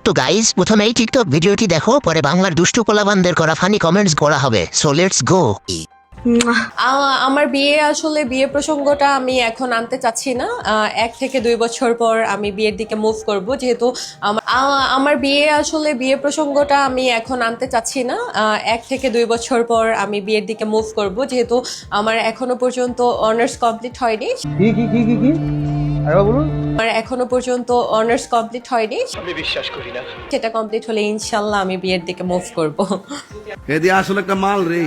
তো গাইস, প্রথমেই টিকটক ভিডিওটি দেখো, পরে বাংলার দুষ্টু পোলাপানদের করা ফানি কমেন্টস করা হবে। So let's go. আমার বিয়ে প্রসঙ্গটা আমি এখন আনতে চাচ্ছি না। 1 থেকে 2 বছর পর আমি বিয়ের দিকে মুভ করব, যেহেতু আমার বিয়ে প্রসঙ্গটা আমি এখন আনতে চাচ্ছি না। 1 থেকে 2 বছর পর আমি বিয়ের দিকে মুভ করব, যেহেতু আমার এখনো পর্যন্ত অনার্স কমপ্লিট হয়নি। আমার এখনো পর্যন্ত অনার্স কমপ্লিট হয়নি, আমি বিশ্বাস করি না। সেটা কমপ্লিট হলে ইনশাল্লাহ আমি বিয়ের দিকে মুভ করব। আসলে একটা মাল রে।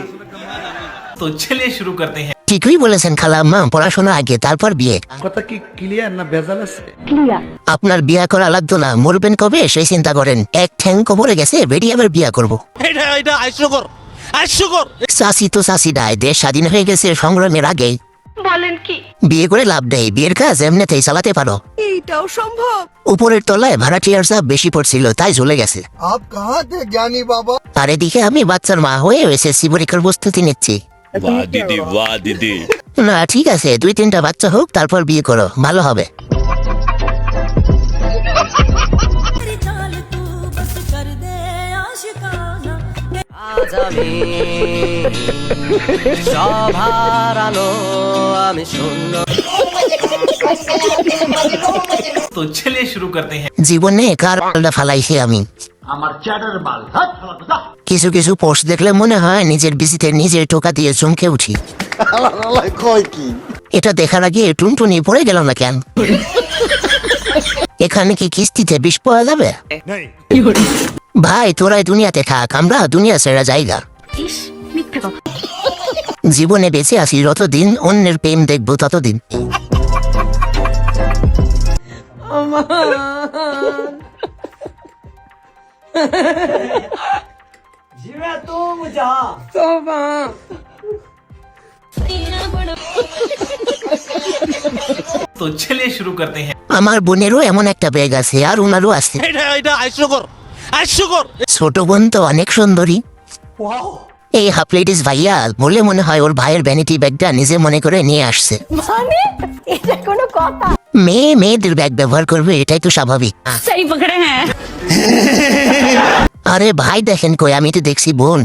তো চলিয়ে শুরু করতে हैं। ঠিকই বলেছেন খালাম্মা, পড়াশোনা আগে তারপর বিয়ে। কথা কি ক্লিয়ার না ভেজাল আছে? আপনার বিয়া করা লাগতো না, মরবেন কবে সেই চিন্তা করেন। এক ঠ্যাং কবরে গেছে, বেরিয়ে আবার বিয়া করবো। চাষি তো চাষি ডায়, দেশ স্বাধীন হয়ে গেছে সংগ্রামের আগে। বলেন কি? বিয়ে করে লাভ নেই, বিয়ের কাজ এমনিতেই চালাতে পারো। এইটাও সম্ভব? উপরের তলায় ভাড়াটিয়ার চাপ বেশি পড়ছিল, তাই চলে গেছে। জ্ঞানী বাবা। আর এদিকে আমি বাচ্চার মা হয়ে এসএসসি পরীক্ষার প্রস্তুতি নিচ্ছি। বাহ দিদি না ঠিক আছে, 2-3টা বাচ্চা হোক, তারপর বিয়ে করো, ভালো হবে। तो चलिए शुरू करते हैं। জীবনে কার পাল্টা ফালাইছি আমি। কিছু কিছু পোস্ট দেখলে মনে হয় নিজের বিচিতে নিজের টোকা দিয়ে চমকে উঠি। এটা দেখার আগে টুনটুনি পড়ে গেল না কেন? এখানে কি কিস্তিতে বিষ পাওয়া যাবে? ভাই তোরাই দুনিয়াতে থাক, আমরা দুনিয়া ছেড়ে জায়গা। জীবনে বেঁচে আছি যতদিন, অন্যের প্রেম দেখবো ততদিন। तो चलिए शुरू करते हैं। আমার বোনেরও এমন একটা ব্যাগ আছে, আর ওনারও আছে। ছোট বোন তো অনেক সুন্দরী। এই হাফলেটিস ভাইয়া বলে মনে হয় ওর ভাইয়ের ভ্যানিটি ব্যাগটা নিজে মনে করে নিয়ে আসছে। মানে এটা কোনো কথা? মেয়েদের ব্যাগ ব্যবহার করবে, এটাই তো স্বাভাবিক। সেই পকড়ে হ্যাঁ। আরে ভাই দেখেন কই, আমি তো দেখছি বোন।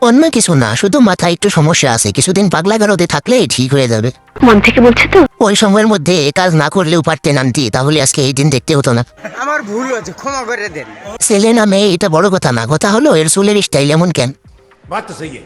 অন্য কিছু না, শুধু মাথায় একটু সমস্যা আছে, কিছুদিন পাগলা গারদে থাকলে ঠিক হয়ে যাবে। মন থেকে বলছে তো? ওই সময়ের মধ্যে কাজ না করলেও পারতেন আনতি, তাহলে আজকে এই দিন দেখতে হতো না। আমার ভুল হয়েছে, ক্ষমা করে দেন। ছেলে না মেয়ে এটা বড় কথা না, কথা হলো এর চুলের স্টাইল এমন কেন। বাত তো সহি